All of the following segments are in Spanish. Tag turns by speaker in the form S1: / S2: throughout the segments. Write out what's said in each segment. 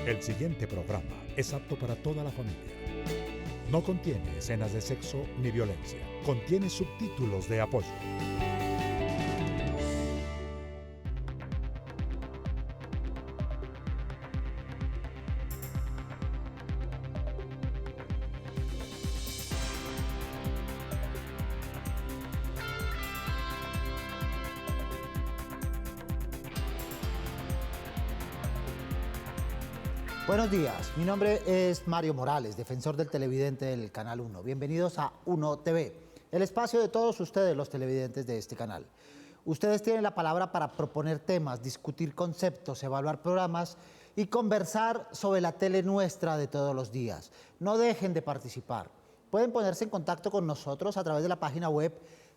S1: El siguiente programa es apto para toda la familia. No contiene escenas de sexo ni violencia. Contiene subtítulos de apoyo.
S2: Buenos días, mi nombre es Mario Morales, defensor del televidente del Canal 1. Bienvenidos a Uno TV, el espacio de todos ustedes, los televidentes de este canal. Ustedes tienen la palabra para proponer temas, discutir conceptos, evaluar programas y conversar sobre la tele nuestra de todos los días. No dejen de participar. Pueden ponerse en contacto con nosotros a través de la página web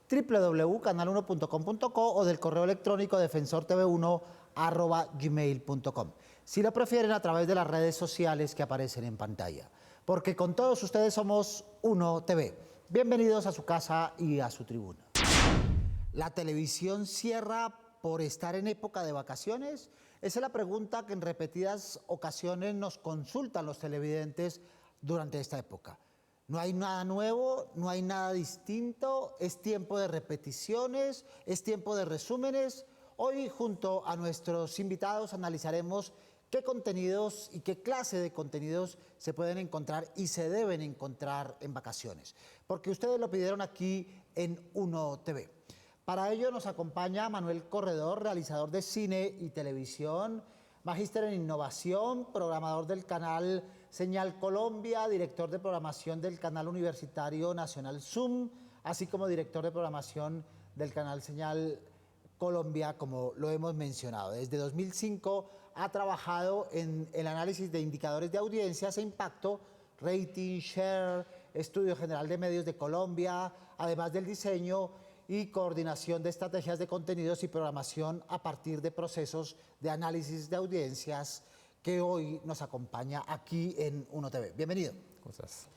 S2: www.canal1.com.co o del correo electrónico defensortv1@gmail.com. Si lo prefieren, a través de las redes sociales que aparecen en pantalla. Porque con todos ustedes somos Uno TV. Bienvenidos a su casa y a su tribuna. ¿La televisión cierra por estar en época de vacaciones? Esa es la pregunta que en repetidas ocasiones nos consultan los televidentes durante esta época. No hay nada nuevo, no hay nada distinto, es tiempo de repeticiones, es tiempo de resúmenes. Hoy, junto a nuestros invitados, analizaremos qué contenidos y qué clase de contenidos se pueden encontrar y se deben encontrar en vacaciones, porque ustedes lo pidieron aquí en Uno TV. Para ello nos acompaña Manuel Corredor, realizador de cine y televisión, magíster en innovación, programador del canal Señal Colombia, director de programación del canal universitario nacional Zoom, así como director de programación del canal Señal Colombia, como lo hemos mencionado. Desde 2005 ha trabajado en el análisis de indicadores de audiencias e impacto, rating, share, estudio general de medios de Colombia, además del diseño y coordinación de estrategias de contenidos y programación a partir de procesos de análisis de audiencias, que hoy nos acompaña aquí en Uno TV. Bienvenido.
S3: ¿Cómo estás?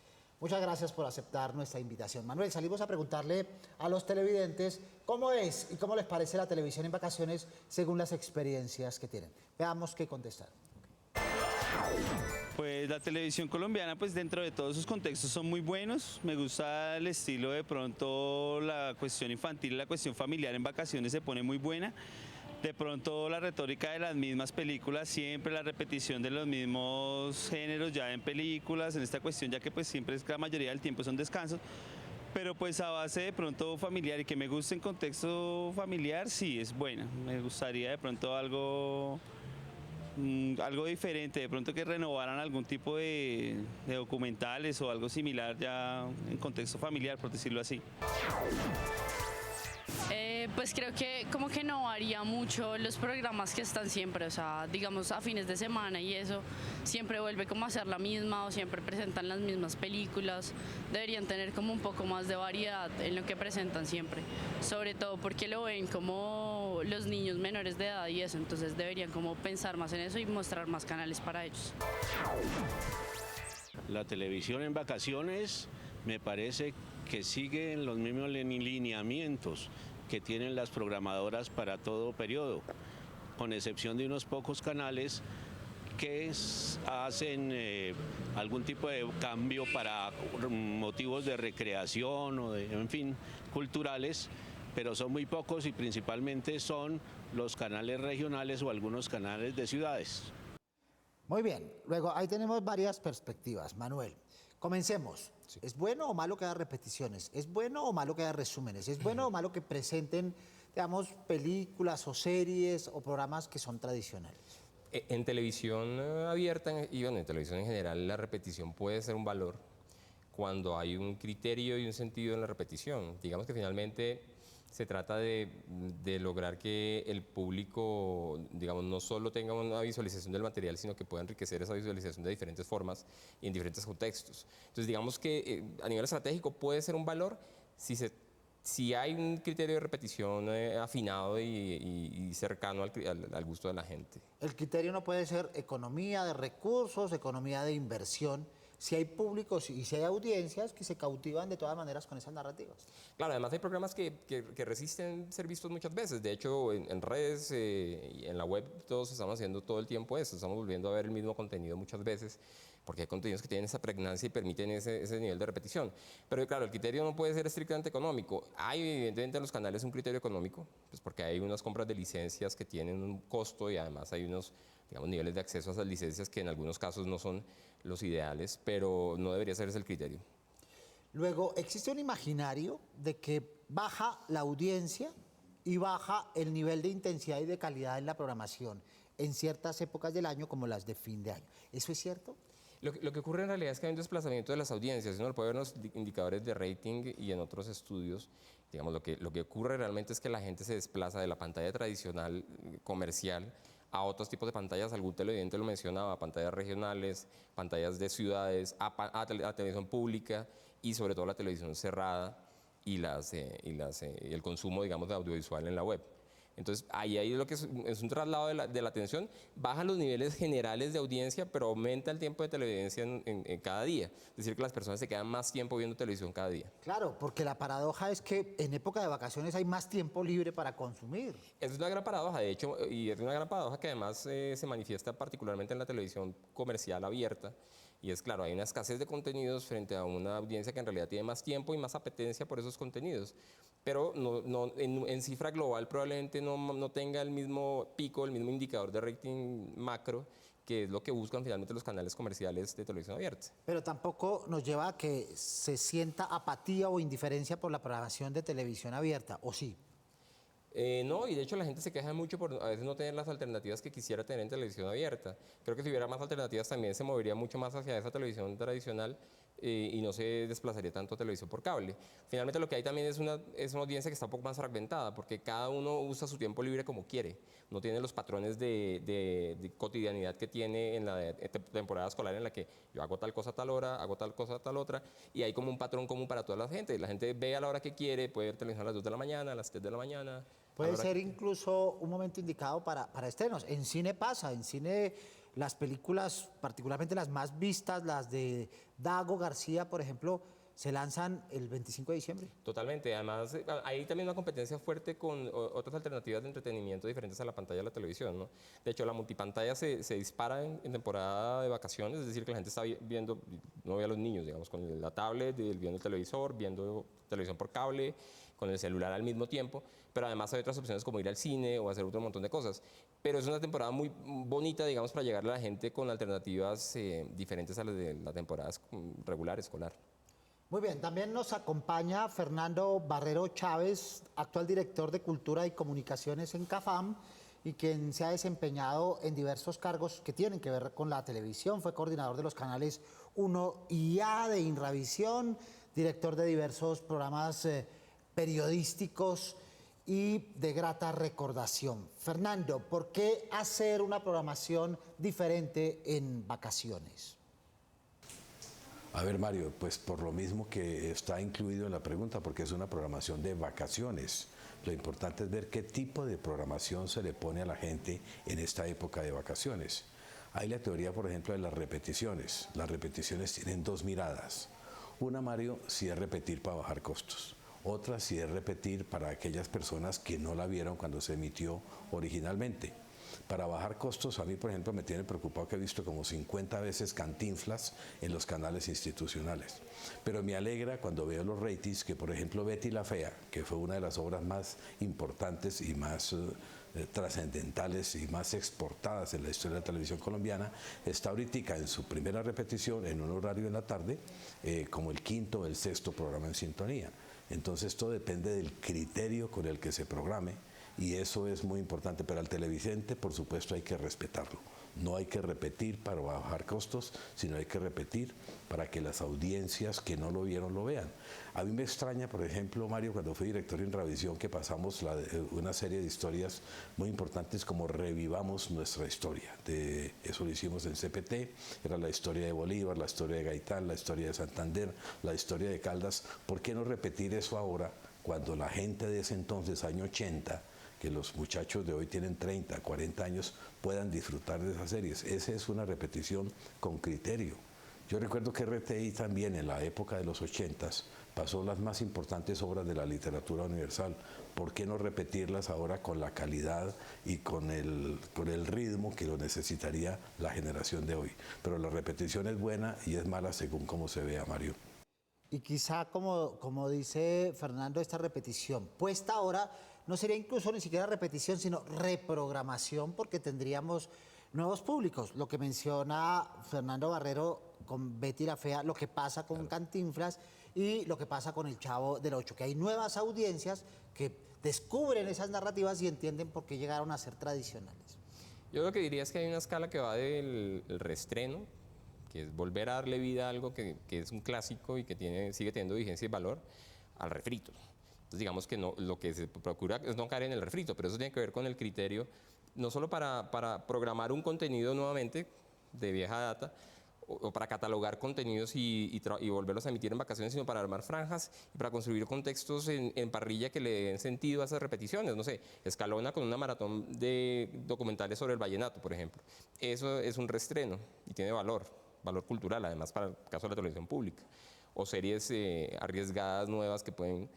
S2: Muchas gracias por aceptar nuestra invitación. Manuel, salimos a preguntarle a los televidentes cómo es y cómo les parece la televisión en vacaciones según las experiencias que tienen. Veamos qué contestan.
S4: Pues la televisión colombiana, pues dentro de todos sus contextos son muy buenos. Me gusta el estilo, de pronto la cuestión infantil, la cuestión familiar en vacaciones se pone muy buena. De pronto la retórica de las mismas películas, siempre la repetición de los mismos géneros ya en películas, en esta cuestión, ya que pues siempre es que la mayoría del tiempo son descansos. Pero pues a base de pronto familiar y que me guste en contexto familiar, sí, es buena. Me gustaría de pronto algo diferente, de pronto que renovaran algún tipo de documentales o algo similar ya en contexto familiar, por decirlo así.
S5: Pues creo que como que no varía mucho los programas que están siempre, o sea, digamos a fines de semana y eso, siempre vuelve como a ser la misma o siempre presentan las mismas películas. Deberían tener como un poco más de variedad en lo que presentan siempre, sobre todo porque lo ven como los niños menores de edad y eso, entonces deberían como pensar más en eso y mostrar más canales para ellos.
S6: La televisión en vacaciones me parece que sigue en los mismos lineamientos que tienen las programadoras para todo periodo, con excepción de unos pocos canales que hacen algún tipo de cambio para motivos de recreación o de, en fin, culturales, pero son muy pocos y principalmente son los canales regionales o algunos canales de ciudades.
S2: Muy bien, luego ahí tenemos varias perspectivas. Manuel, comencemos. Sí. ¿Es bueno o malo que haya repeticiones? ¿Es bueno o malo que haya resúmenes? ¿Es bueno o malo que presenten, digamos, películas o series o programas que son tradicionales?
S3: En televisión abierta y bueno, en televisión en general, la repetición puede ser un valor cuando hay un criterio y un sentido en la repetición. Digamos que finalmente se trata de lograr que el público, digamos, no solo tenga una visualización del material, sino que pueda enriquecer esa visualización de diferentes formas y en diferentes contextos. Entonces, digamos que a nivel estratégico puede ser un valor si hay un criterio de repetición afinado y cercano al gusto de la gente.
S2: El criterio no puede ser economía de recursos, economía de inversión, si hay públicos y si hay audiencias que se cautivan de todas maneras con esas narrativas.
S3: Claro, además hay programas que resisten ser vistos muchas veces. De hecho, en redes y en la web todos estamos haciendo todo el tiempo eso. Estamos volviendo a ver el mismo contenido muchas veces porque hay contenidos que tienen esa pregnancia y permiten ese nivel de repetición. Pero claro, el criterio no puede ser estrictamente económico. Hay evidentemente en los canales un criterio económico, pues porque hay unas compras de licencias que tienen un costo y además hay unos, digamos, niveles de acceso a esas licencias que en algunos casos no son los ideales, pero no debería ser ese el criterio.
S2: Luego, existe un imaginario de que baja la audiencia y baja el nivel de intensidad y de calidad en la programación en ciertas épocas del año como las de fin de año. ¿Eso es cierto?
S3: Lo que ocurre en realidad es que hay un desplazamiento de las audiencias. Uno lo puede ver en los indicadores de rating y en otros estudios. Digamos, lo que ocurre realmente es que la gente se desplaza de la pantalla tradicional comercial a otros tipos de pantallas. Algún televidente lo mencionaba, pantallas regionales, pantallas de ciudades, a televisión pública y sobre todo la televisión cerrada y el consumo, digamos, de audiovisual en la web. Entonces, ahí lo que es un traslado de la atención, baja los niveles generales de audiencia, pero aumenta el tiempo de televidencia en cada día. Es decir, que las personas se quedan más tiempo viendo televisión cada día.
S2: Claro, porque la paradoja es que en época de vacaciones hay más tiempo libre para consumir.
S3: Es una gran paradoja, de hecho, y es una gran paradoja que además se manifiesta particularmente en la televisión comercial abierta. Y es claro, hay una escasez de contenidos frente a una audiencia que en realidad tiene más tiempo y más apetencia por esos contenidos. Pero en cifra global probablemente no tenga el mismo pico, el mismo indicador de rating macro, que es lo que buscan finalmente los canales comerciales de televisión abierta.
S2: Pero tampoco nos lleva a que se sienta apatía o indiferencia por la programación de televisión abierta, ¿o sí?
S3: No, y de hecho la gente se queja mucho por a veces no tener las alternativas que quisiera tener en televisión abierta. Creo que si hubiera más alternativas también se movería mucho más hacia esa televisión tradicional y no se desplazaría tanto a televisión por cable. Finalmente lo que hay también es una audiencia que está un poco más fragmentada porque cada uno usa su tiempo libre como quiere. No tiene los patrones de cotidianidad que tiene en la temporada escolar en la que yo hago tal cosa a tal hora, hago tal cosa a tal otra y hay como un patrón común para toda la gente. La gente ve a la hora que quiere, puede ver televisión a las 2 de la mañana, a las 3 de la mañana.
S2: Puede ser incluso un momento indicado para estrenos. En cine pasa, en cine las películas, particularmente las más vistas, las de Dago García, por ejemplo, se lanzan el 25 de diciembre.
S3: Totalmente, además hay también una competencia fuerte con otras alternativas de entretenimiento diferentes a la pantalla de la televisión, ¿no? De hecho, la multipantalla se dispara en temporada de vacaciones, es decir, que la gente está viendo, no ve a los niños, digamos, con la tablet, viendo el televisor, viendo televisión por cable, con el celular al mismo tiempo, pero además hay otras opciones como ir al cine o hacer otro montón de cosas. Pero es una temporada muy bonita, digamos, para llegarle a la gente con alternativas diferentes a las de la temporada regular, escolar.
S2: Muy bien, también nos acompaña Fernando Barrero Chávez, actual director de Cultura y Comunicaciones en CAFAM y quien se ha desempeñado en diversos cargos que tienen que ver con la televisión. Fue coordinador de los canales 1 y A de Inravisión, director de diversos programas periodísticos y de grata recordación. Fernando, ¿por qué hacer una programación diferente en vacaciones?
S7: A ver, Mario, pues por lo mismo que está incluido en la pregunta, porque es una programación de vacaciones. Lo importante es ver qué tipo de programación se le pone a la gente en esta época de vacaciones. Hay la teoría, por ejemplo, de las repeticiones. Las repeticiones tienen dos miradas. Una, Mario, si es repetir para bajar costos. Otra, si es repetir para aquellas personas que no la vieron cuando se emitió originalmente. Para bajar costos, a mí, por ejemplo, me tiene preocupado que he visto como 50 veces Cantinflas en los canales institucionales. Pero me alegra cuando veo los ratings que, por ejemplo, Betty la Fea, que fue una de las obras más importantes y más trascendentales y más exportadas en la historia de la televisión colombiana, está ahorita en su primera repetición en un horario en la tarde, como el quinto o el sexto programa en sintonía. Entonces, todo depende del criterio con el que se programe. Y eso es muy importante, pero al televidente, por supuesto, hay que respetarlo. No hay que repetir para bajar costos, sino hay que repetir para que las audiencias que no lo vieron lo vean. A mí me extraña, por ejemplo, Mario, cuando fui director en Inravisión, que pasamos una serie de historias muy importantes como Revivamos Nuestra Historia. Eso lo hicimos en CPT, era la historia de Bolívar, la historia de Gaitán, la historia de Santander, la historia de Caldas. ¿Por qué no repetir eso ahora, cuando la gente de ese entonces, año 80, que los muchachos de hoy tienen 30, 40 años, puedan disfrutar de esas series? Esa es una repetición con criterio. Yo recuerdo que RTI también en la época de los 80s pasó las más importantes obras de la literatura universal. ¿Por qué no repetirlas ahora con la calidad y con el ritmo que lo necesitaría la generación de hoy? Pero la repetición es buena y es mala según cómo se vea, Mario.
S2: Y quizá, como dice Fernando, esta repetición puesta ahora no sería incluso ni siquiera repetición, sino reprogramación, porque tendríamos nuevos públicos. Lo que menciona Fernando Barrero con Betty la Fea, lo que pasa con Cantinflas y lo que pasa con El Chavo del Ocho, que hay nuevas audiencias que descubren esas narrativas y entienden por qué llegaron a ser tradicionales.
S3: Yo lo que diría es que hay una escala que va del el reestreno, que es volver a darle vida a algo que es un clásico y que sigue teniendo vigencia y valor, al refrito. Entonces digamos que no, lo que se procura es no caer en el refrito, pero eso tiene que ver con el criterio, no solo para programar un contenido nuevamente de vieja data, o para catalogar contenidos y volverlos a emitir en vacaciones, sino para armar franjas y para construir contextos en parrilla que le den sentido a esas repeticiones. No sé, Escalona con una maratón de documentales sobre el vallenato, por ejemplo. Eso es un reestreno y tiene valor cultural, además para el caso de la televisión pública. O series arriesgadas, nuevas, que pueden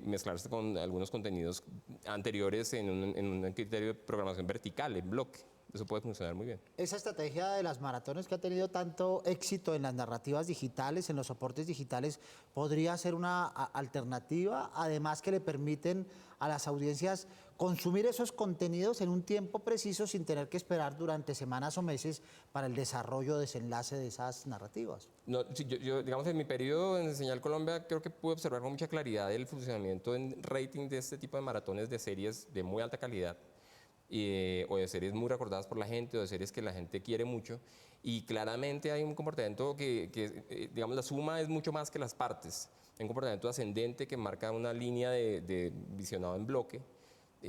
S3: mezclarse con algunos contenidos anteriores en un criterio de programación vertical, en bloque. Eso puede funcionar muy bien.
S2: Esa estrategia de las maratones que ha tenido tanto éxito en las narrativas digitales, en los soportes digitales, podría ser una alternativa, además que le permiten a las audiencias consumir esos contenidos en un tiempo preciso sin tener que esperar durante semanas o meses para el desarrollo, desenlace de esas narrativas.
S3: No, sí, yo, digamos, en mi periodo en Señal Colombia creo que pude observar con mucha claridad el funcionamiento en rating de este tipo de maratones de series de muy alta calidad. O de series muy recordadas por la gente, o de series que la gente quiere mucho. Y claramente hay un comportamiento digamos, la suma es mucho más que las partes. Hay un comportamiento ascendente que marca una línea de visionado en bloque.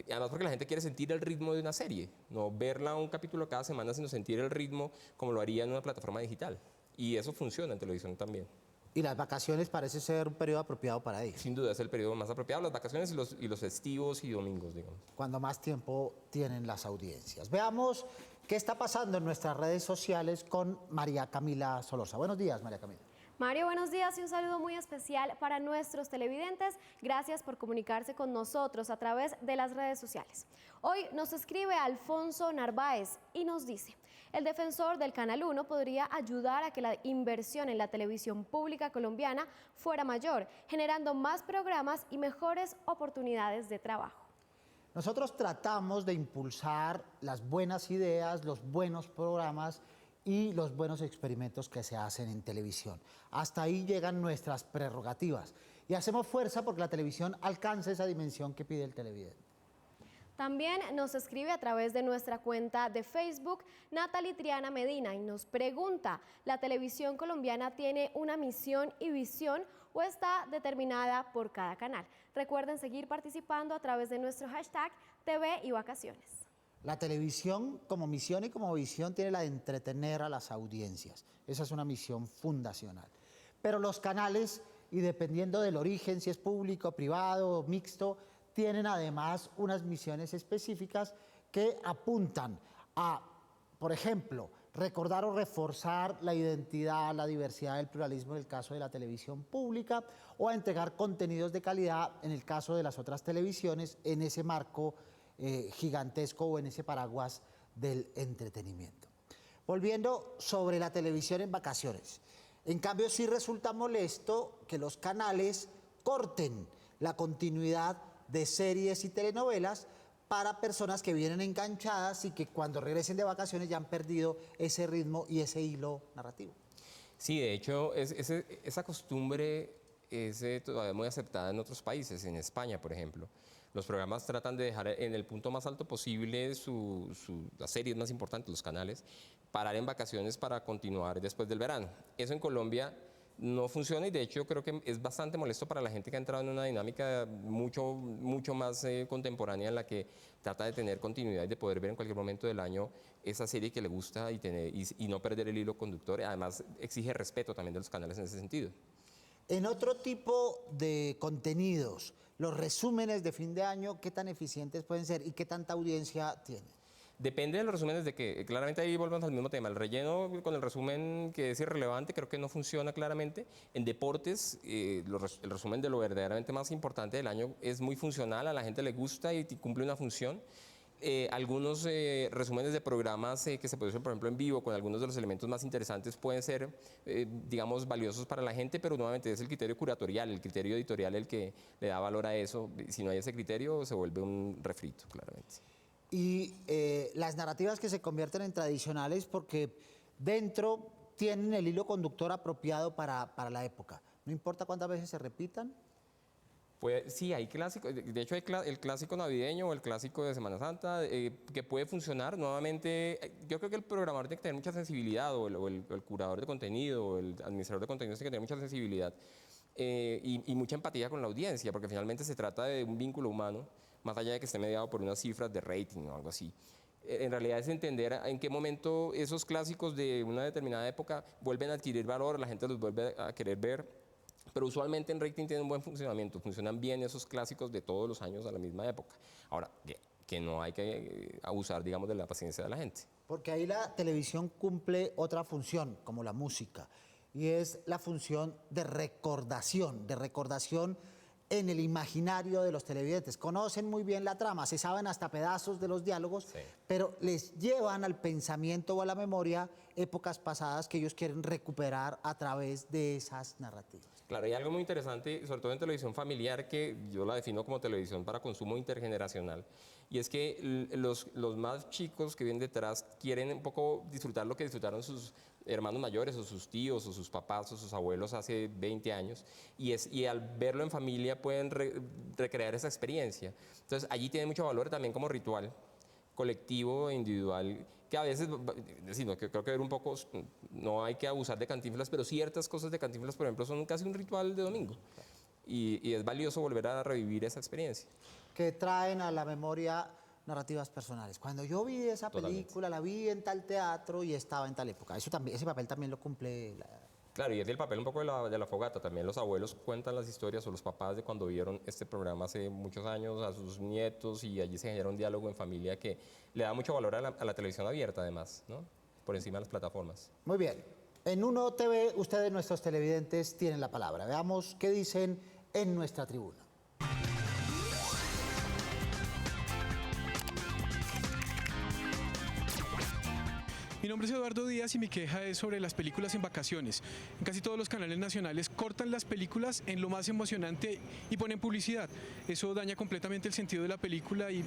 S3: Además porque la gente quiere sentir el ritmo de una serie, no verla un capítulo cada semana, sino sentir el ritmo como lo haría en una plataforma digital. Y eso funciona en televisión también.
S2: Y las vacaciones parece ser un periodo apropiado para ello.
S3: Sin duda es el periodo más apropiado, las vacaciones y los festivos y domingos, digamos.
S2: Cuando más tiempo tienen las audiencias. Veamos qué está pasando en nuestras redes sociales con María Camila Solorza. Buenos días, María Camila.
S8: Mario, buenos días y un saludo muy especial para nuestros televidentes. Gracias por comunicarse con nosotros a través de las redes sociales. Hoy nos escribe Alfonso Narváez y nos dice: el defensor del Canal 1 podría ayudar a que la inversión en la televisión pública colombiana fuera mayor, generando más programas y mejores oportunidades de trabajo.
S2: Nosotros tratamos de impulsar las buenas ideas, los buenos programas y los buenos experimentos que se hacen en televisión. Hasta ahí llegan nuestras prerrogativas y hacemos fuerza porque la televisión alcance esa dimensión que pide el televidente.
S8: También nos escribe a través de nuestra cuenta de Facebook Natalie Triana Medina y nos pregunta: ¿la televisión colombiana tiene una misión y visión o está determinada por cada canal? Recuerden seguir participando a través de nuestro hashtag TV y Vacaciones.
S2: La televisión como misión y como visión tiene la de entretener a las audiencias. Esa es una misión fundacional. Pero los canales, y dependiendo del origen, si es público, privado, mixto, tienen además unas misiones específicas que apuntan a, por ejemplo, recordar o reforzar la identidad, la diversidad, el pluralismo en el caso de la televisión pública, o a entregar contenidos de calidad en el caso de las otras televisiones en ese marco gigantesco o en ese paraguas del entretenimiento. Volviendo sobre la televisión en vacaciones, en cambio sí resulta molesto que los canales corten la continuidad de series y telenovelas para personas que vienen enganchadas y que cuando regresen de vacaciones ya han perdido ese ritmo y ese hilo narrativo.
S3: Sí, de hecho, esa costumbre es todavía muy aceptada en otros países, en España, por ejemplo. Los programas tratan de dejar en el punto más alto posible las series más importantes, los canales, parar en vacaciones para continuar después del verano. Eso en Colombia no funciona y de hecho creo que es bastante molesto para la gente que ha entrado en una dinámica mucho más contemporánea en la que trata de tener continuidad y de poder ver en cualquier momento del año esa serie que le gusta y no perder el hilo conductor. Además exige respeto también de los canales en ese sentido.
S2: En otro tipo de contenidos, los resúmenes de fin de año, ¿qué tan eficientes pueden ser y qué tanta audiencia tienen?
S3: Depende de los resúmenes de que, claramente ahí volvemos al mismo tema. El relleno con el resumen que es irrelevante creo que no funciona claramente. En deportes, el resumen de lo verdaderamente más importante del año es muy funcional, a la gente le gusta y cumple una función. Algunos resúmenes de programas que se producen, por ejemplo, en vivo, con algunos de los elementos más interesantes pueden ser, digamos, valiosos para la gente, pero nuevamente es el criterio curatorial, el criterio editorial el que le da valor a eso. Si no hay ese criterio, se vuelve un refrito, claramente.
S2: Y las narrativas que se convierten en tradicionales porque dentro tienen el hilo conductor apropiado para la época. No importa cuántas veces se repitan.
S3: Pues, sí, hay clásicos. De hecho, hay el clásico navideño o el clásico de Semana Santa que puede funcionar. Nuevamente, yo creo que el programador tiene que tener mucha sensibilidad, o el curador de contenido, o el administrador de contenidos tiene que tener mucha sensibilidad y mucha empatía con la audiencia, porque finalmente se trata de un vínculo humano, más allá de que esté mediado por unas cifras de rating o algo así. En realidad es entender en qué momento esos clásicos de una determinada época vuelven a adquirir valor, la gente los vuelve a querer ver. Pero usualmente en rating tienen un buen funcionamiento, funcionan bien esos clásicos de todos los años a la misma época. Ahora, que no hay que abusar, digamos, de la paciencia de la gente.
S2: Porque ahí la televisión cumple otra función, como la música, y es la función de recordación en el imaginario de los televidentes. Conocen muy bien la trama, se saben hasta pedazos de los diálogos, sí, pero les llevan al pensamiento o a la memoria épocas pasadas que ellos quieren recuperar a través de esas narrativas.
S3: Claro, hay algo muy interesante, sobre todo en televisión familiar, que yo la defino como televisión para consumo intergeneracional, y es que los más chicos que vienen detrás quieren un poco disfrutar lo que disfrutaron sus hermanos mayores, o sus tíos, o sus papás, o sus abuelos hace 20 años, y al verlo en familia pueden recrear esa experiencia. Entonces, allí tiene mucho valor también como ritual colectivo e individual, que a veces, no, que creo que ver un poco, no hay que abusar de Cantinflas, pero ciertas cosas de Cantinflas, por ejemplo, son casi un ritual de domingo, y es valioso volver a revivir esa experiencia.
S2: Que traen a la memoria narrativas personales. Cuando yo vi esa película, la vi en tal teatro y estaba en tal época. Eso también, ese papel también lo cumple
S3: Claro, y es el papel un poco de la fogata. También los abuelos cuentan las historias, o los papás, de cuando vieron este programa hace muchos años a sus nietos, y allí se genera un diálogo en familia que le da mucho valor a la televisión abierta, además, ¿no? Por encima de las plataformas.
S2: Muy bien. En Uno TV, ustedes, nuestros televidentes, tienen la palabra. Veamos qué dicen en nuestra tribuna.
S9: Mi nombre es Eduardo Díaz y mi queja es sobre las películas en vacaciones. En casi todos los canales nacionales cortan las películas en lo más emocionante y ponen publicidad. Eso daña completamente el sentido de la película y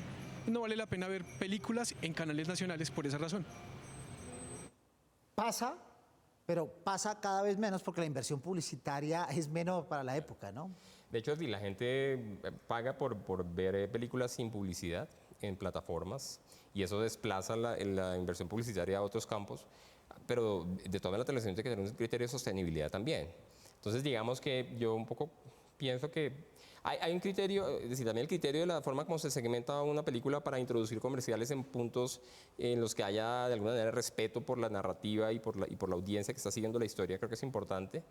S9: no vale la pena ver películas en canales nacionales por esa razón.
S2: Pasa, pero pasa cada vez menos porque la inversión publicitaria es menor para la época, ¿no?
S3: De hecho, sí, la gente paga por ver películas sin publicidad en plataformas, y eso desplaza la inversión publicitaria a otros campos, pero de toda la televisión tiene que tener un criterio de sostenibilidad también. Entonces, digamos que yo un poco pienso que hay un criterio, es decir, también el criterio de la forma como se segmenta una película para introducir comerciales en puntos en los que haya de alguna manera respeto por la narrativa y por la audiencia que está siguiendo la historia, creo que es importante.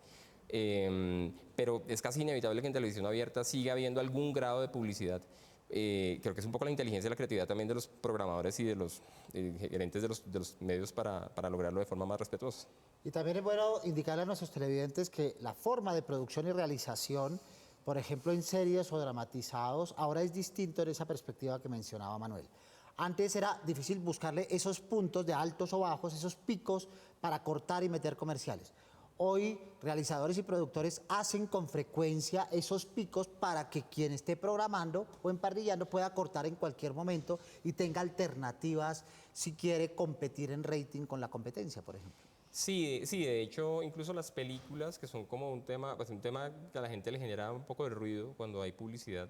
S3: Pero es casi inevitable que en televisión abierta siga habiendo algún grado de publicidad. Creo que es un poco la inteligencia y la creatividad también de los programadores y de los gerentes de los medios para lograrlo de forma más respetuosa.
S2: Y también es bueno indicarle a nuestros televidentes que la forma de producción y realización, por ejemplo en series o dramatizados, ahora es distinto en esa perspectiva que mencionaba Manuel. Antes era difícil buscarle esos puntos de altos o bajos, esos picos para cortar y meter comerciales. Hoy, realizadores y productores hacen con frecuencia esos picos para que quien esté programando o emparrillando pueda cortar en cualquier momento y tenga alternativas si quiere competir en rating con la competencia, por ejemplo.
S3: Sí, de hecho, incluso las películas, que son como un tema que a la gente le genera un poco de ruido cuando hay publicidad,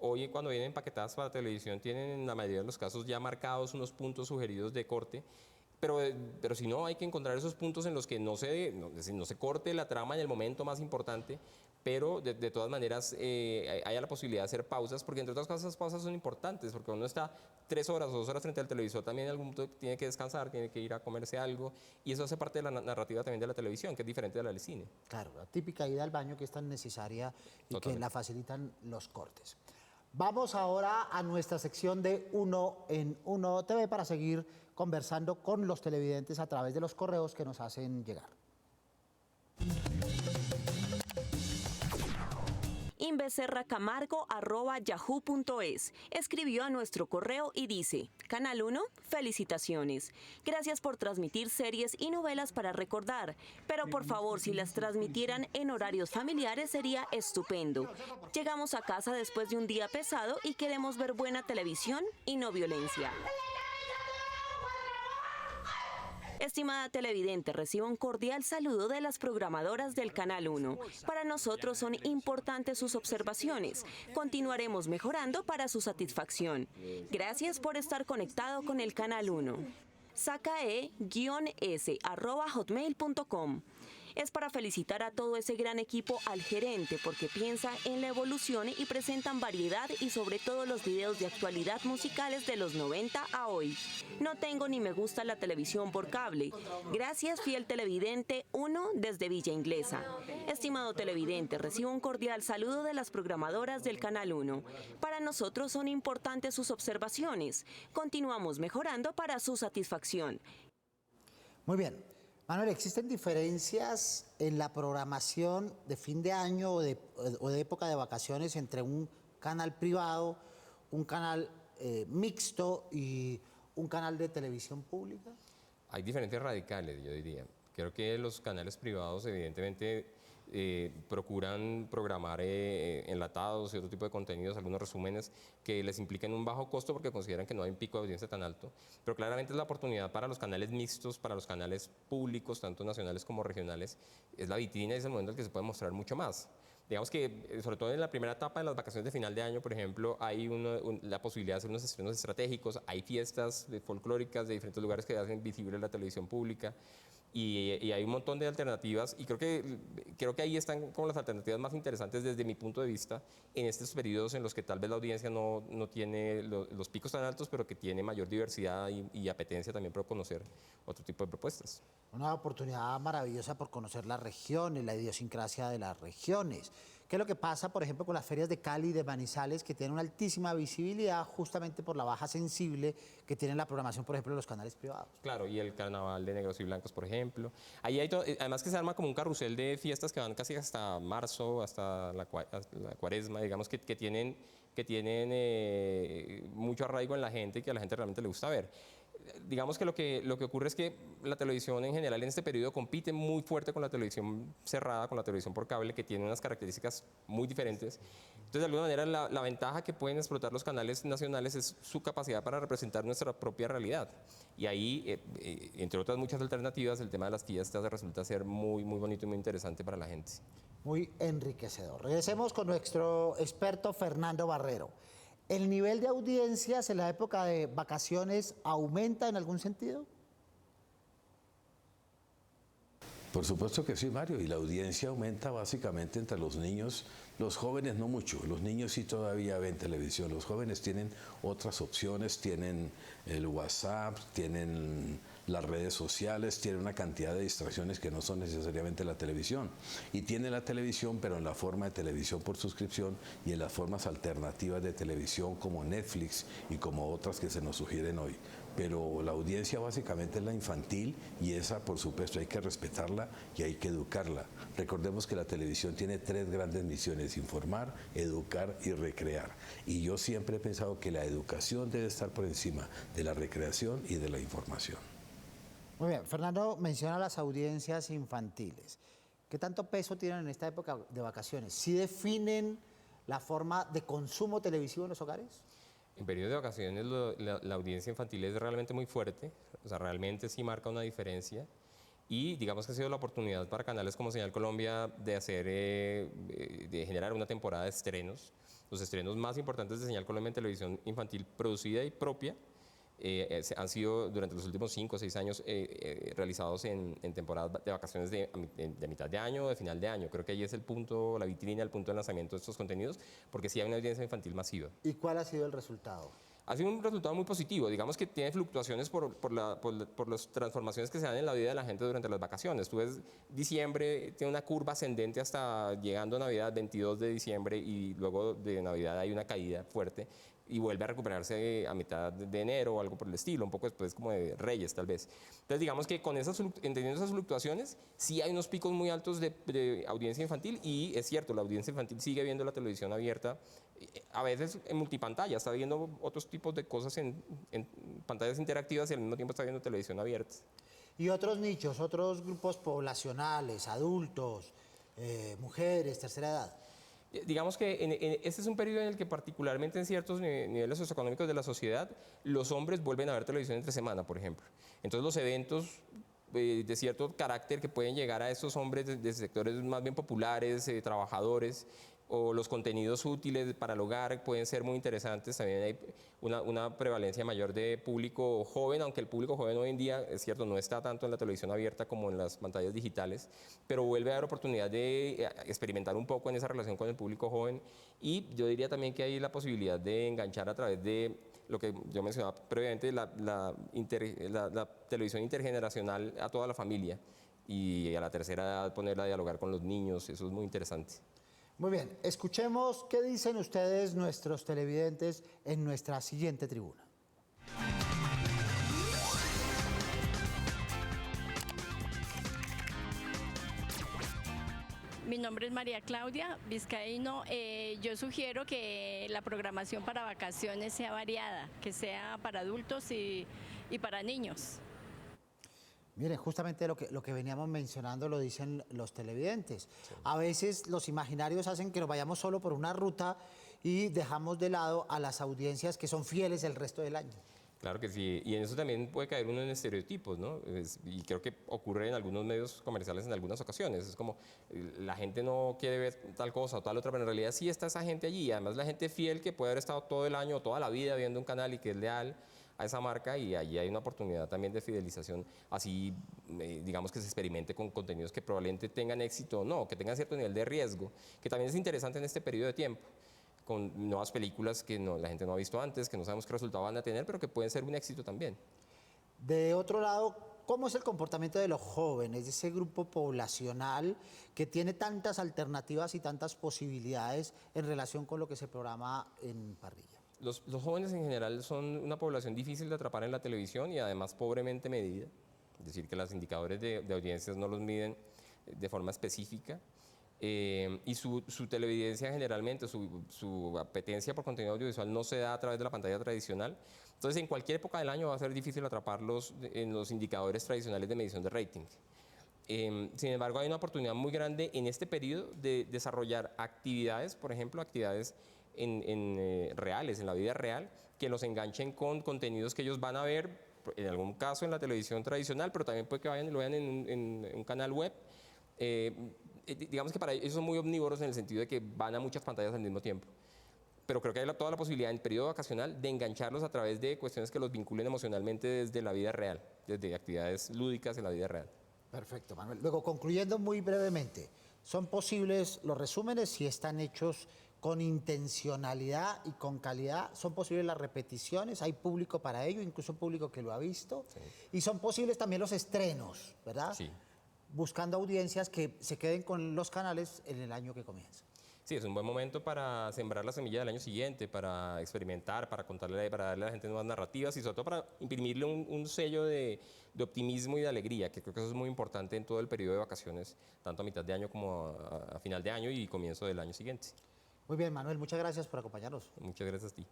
S3: hoy cuando vienen empaquetadas para televisión tienen en la mayoría de los casos ya marcados unos puntos sugeridos de corte. Pero si no, hay que encontrar esos puntos en los que no se corte la trama en el momento más importante, pero de todas maneras haya la posibilidad de hacer pausas, porque entre otras cosas esas pausas son importantes, porque uno está 3 horas o 2 horas frente al televisor, también en algún momento tiene que descansar, tiene que ir a comerse algo, y eso hace parte de la narrativa también de la televisión, que es diferente de la del cine.
S2: Claro, la típica ida al baño que es tan necesaria y Totalmente. Que la facilitan los cortes. Vamos ahora a nuestra sección de Uno en Uno TV para seguir conversando con los televidentes a través de los correos que nos hacen llegar.
S10: inbecerracamargo@yahoo.es escribió a nuestro correo y dice: Canal 1, felicitaciones. Gracias por transmitir series y novelas para recordar, pero por favor, si las transmitieran en horarios familiares sería estupendo. Llegamos a casa después de un día pesado y queremos ver buena televisión y no violencia. Estimada televidente, reciba un cordial saludo de las programadoras del Canal 1. Para nosotros son importantes sus observaciones. Continuaremos mejorando para su satisfacción. Gracias por estar conectado con el Canal 1. sacae-s@hotmail.com. Es para felicitar a todo ese gran equipo, al gerente, porque piensa en la evolución y presentan variedad y sobre todo los videos de actualidad musicales de los 90 a hoy. No tengo ni me gusta la televisión por cable. Gracias, fiel televidente 1 desde Villa Inglesa. Estimado televidente, recibo un cordial saludo de las programadoras del Canal 1. Para nosotros son importantes sus observaciones. Continuamos mejorando para su satisfacción.
S2: Muy bien. Manuel, ¿existen diferencias en la programación de fin de año o de época de vacaciones entre un canal privado, un canal mixto y un canal de televisión pública?
S3: Hay diferencias radicales, yo diría. Creo que los canales privados evidentemente procuran programar enlatados y otro tipo de contenidos, algunos resúmenes que les impliquen un bajo costo porque consideran que no hay un pico de audiencia tan alto, pero claramente es la oportunidad para los canales mixtos, para los canales públicos, tanto nacionales como regionales, es la vitrina y es el momento en el que se puede mostrar mucho más. Digamos que, sobre todo en la primera etapa de las vacaciones de final de año, por ejemplo, hay la posibilidad de hacer unos estrenos estratégicos, hay fiestas folclóricas de diferentes lugares que hacen visible la televisión pública. Y hay un montón de alternativas y creo que ahí están como las alternativas más interesantes desde mi punto de vista en estos periodos en los que tal vez la audiencia no tiene los picos tan altos, pero que tiene mayor diversidad y apetencia también por conocer otro tipo de propuestas.
S2: Una oportunidad maravillosa por conocer las regiones, la idiosincrasia de las regiones. ¿Qué es lo que pasa, por ejemplo, con las ferias de Cali y de Manizales, que tienen una altísima visibilidad justamente por la baja sensible que tiene la programación, por ejemplo, de los canales privados?
S3: Claro, y el carnaval de negros y blancos, por ejemplo. Ahí hay además que se arma como un carrusel de fiestas que van casi hasta marzo, hasta la cuaresma, digamos, que tienen mucho arraigo en la gente y que a la gente realmente le gusta ver. Digamos que lo que ocurre es que la televisión en general en este periodo compite muy fuerte con la televisión cerrada, con la televisión por cable, que tiene unas características muy diferentes. Entonces, de alguna manera, la ventaja que pueden explotar los canales nacionales es su capacidad para representar nuestra propia realidad. Y ahí, entre otras muchas alternativas, el tema de las fiestas resulta ser muy, muy bonito y muy interesante para la gente.
S2: Muy enriquecedor. Regresemos con nuestro experto Fernando Barrero. ¿El nivel de audiencias en la época de vacaciones aumenta en algún sentido?
S7: Por supuesto que sí, Mario, y la audiencia aumenta básicamente entre los niños, los jóvenes no mucho, los niños sí todavía ven televisión, los jóvenes tienen otras opciones, tienen el WhatsApp, tienen las redes sociales, tienen una cantidad de distracciones que no son necesariamente la televisión, y tienen la televisión pero en la forma de televisión por suscripción y en las formas alternativas de televisión como Netflix y como otras que se nos sugieren hoy. Pero la audiencia básicamente es la infantil y esa, por supuesto, hay que respetarla y hay que educarla. Recordemos que la televisión tiene 3 grandes misiones: informar, educar y recrear. Y yo siempre he pensado que la educación debe estar por encima de la recreación y de la información.
S2: Muy bien, Fernando menciona las audiencias infantiles. ¿Qué tanto peso tienen en esta época de vacaciones? ¿Sí definen la forma de consumo televisivo en los hogares?
S3: En periodo de vacaciones la audiencia infantil es realmente muy fuerte, o sea, realmente sí marca una diferencia y digamos que ha sido la oportunidad para canales como Señal Colombia de generar una temporada de estrenos, los estrenos más importantes de Señal Colombia en televisión infantil producida y propia. Han sido durante los últimos 5 o 6 años realizados en temporadas de vacaciones de mitad de año o de final de año. Creo que ahí es el punto, la vitrina, el punto de lanzamiento de estos contenidos, porque sí hay una audiencia infantil masiva.
S2: ¿Y cuál ha sido el resultado?
S3: Ha sido un resultado muy positivo, digamos que tiene fluctuaciones por las transformaciones que se dan en la vida de la gente durante las vacaciones. Tú ves, diciembre tiene una curva ascendente hasta llegando a Navidad, 22 de diciembre, y luego de Navidad hay una caída fuerte y vuelve a recuperarse a mitad de enero o algo por el estilo, un poco después como de Reyes tal vez. Entonces digamos que con entendiendo esas fluctuaciones, sí hay unos picos muy altos de audiencia infantil, y es cierto, la audiencia infantil sigue viendo la televisión abierta, a veces en multipantalla, está viendo otros tipos de cosas en pantallas interactivas y al mismo tiempo está viendo televisión abierta.
S2: Y otros nichos, otros grupos poblacionales, adultos, mujeres, tercera edad.
S3: Digamos que este es un periodo en el que particularmente en ciertos niveles socioeconómicos de la sociedad, los hombres vuelven a ver televisión entre semana, por ejemplo. Entonces los eventos de cierto carácter que pueden llegar a estos hombres de sectores más bien populares, trabajadores, o los contenidos útiles para el hogar pueden ser muy interesantes. También hay una prevalencia mayor de público joven, aunque el público joven hoy en día, es cierto, no está tanto en la televisión abierta como en las pantallas digitales, pero vuelve a haber oportunidad de experimentar un poco en esa relación con el público joven, y yo diría también que hay la posibilidad de enganchar a través de lo que yo mencionaba previamente, la televisión intergeneracional a toda la familia, y a la tercera edad ponerla a dialogar con los niños. Eso es muy interesante.
S2: Muy bien, escuchemos qué dicen ustedes, nuestros televidentes, en nuestra siguiente tribuna.
S11: Mi nombre es María Claudia Vizcaíno. Yo sugiero que la programación para vacaciones sea variada, que sea para adultos y para niños.
S2: Miren, justamente lo que veníamos mencionando lo dicen los televidentes. Sí. A veces los imaginarios hacen que nos vayamos solo por una ruta y dejamos de lado a las audiencias que son fieles el resto del año.
S3: Claro que sí, y en eso también puede caer uno en estereotipos, ¿no? Y creo que ocurre en algunos medios comerciales en algunas ocasiones. Es como, la gente no quiere ver tal cosa o tal otra, pero en realidad sí está esa gente allí. Además, la gente fiel que puede haber estado todo el año o toda la vida viendo un canal y que es leal a esa marca, y allí hay una oportunidad también de fidelización, así digamos que se experimente con contenidos que probablemente tengan éxito o no, que tengan cierto nivel de riesgo, que también es interesante en este periodo de tiempo, con nuevas películas que la gente no ha visto antes, que no sabemos qué resultado van a tener, pero que pueden ser un éxito también.
S2: De otro lado, ¿cómo es el comportamiento de los jóvenes, de ese grupo poblacional que tiene tantas alternativas y tantas posibilidades en relación con lo que se programa en parrilla?
S3: Los jóvenes en general son una población difícil de atrapar en la televisión y además pobremente medida. Es decir, que los indicadores de audiencias no los miden de forma específica. Y su televidencia generalmente, su apetencia por contenido audiovisual no se da a través de la pantalla tradicional. Entonces, en cualquier época del año va a ser difícil atraparlos en los indicadores tradicionales de medición de rating. Sin embargo, hay una oportunidad muy grande en este periodo de desarrollar actividades, por ejemplo, actividades reales, en la vida real, que los enganchen con contenidos que ellos van a ver, en algún caso en la televisión tradicional, pero también puede que vayan y lo vean en un canal web. Digamos que para ellos son muy omnívoros en el sentido de que van a muchas pantallas al mismo tiempo. Pero creo que hay toda la posibilidad en el periodo vacacional de engancharlos a través de cuestiones que los vinculen emocionalmente desde la vida real, desde actividades lúdicas en la vida real.
S2: Perfecto, Manuel. Luego, concluyendo muy brevemente, ¿son posibles los resúmenes si están hechos con intencionalidad y con calidad? ¿Son posibles las repeticiones? ¿Hay público para ello, incluso público que lo ha visto? Sí. Y son posibles también los estrenos, ¿verdad?
S3: Sí.
S2: Buscando audiencias que se queden con los canales en el año que comienza.
S3: Sí, es un buen momento para sembrar la semilla del año siguiente, para experimentar, para contarle, para darle a la gente nuevas narrativas y sobre todo para imprimirle un sello de optimismo y de alegría, que creo que eso es muy importante en todo el periodo de vacaciones, tanto a mitad de año como a final de año y comienzo del año siguiente.
S2: Muy bien, Manuel, muchas gracias por acompañarnos.
S3: Muchas gracias a ti.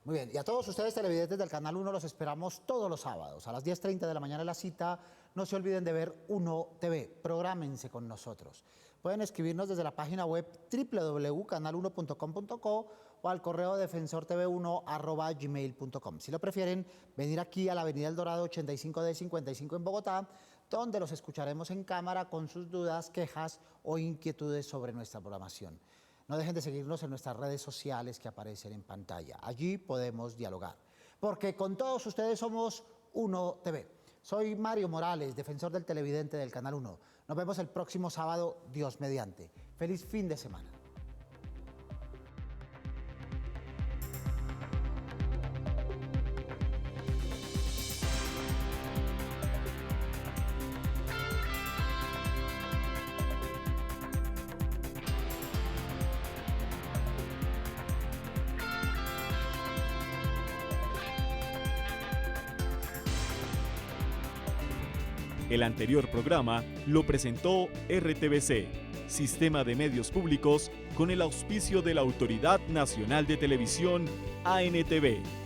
S2: Muy bien, y a todos ustedes televidentes del Canal 1 los esperamos todos los sábados a las 10:30 de la mañana en la cita. No se olviden de ver 1 TV, prográmense con nosotros. Pueden escribirnos desde la página web www.canal1.com.co o al correo defensortv1@gmail.com. Si lo prefieren, venir aquí a la Avenida El Dorado 85D55 en Bogotá, donde los escucharemos en cámara con sus dudas, quejas o inquietudes sobre nuestra programación. No dejen de seguirnos en nuestras redes sociales que aparecen en pantalla. Allí podemos dialogar, porque con todos ustedes somos 1 TV. Soy Mario Morales, defensor del televidente del Canal 1. Nos vemos el próximo sábado, Dios mediante. Feliz fin de semana.
S12: El anterior programa lo presentó RTBC, Sistema de Medios Públicos, con el auspicio de la Autoridad Nacional de Televisión, ANTV.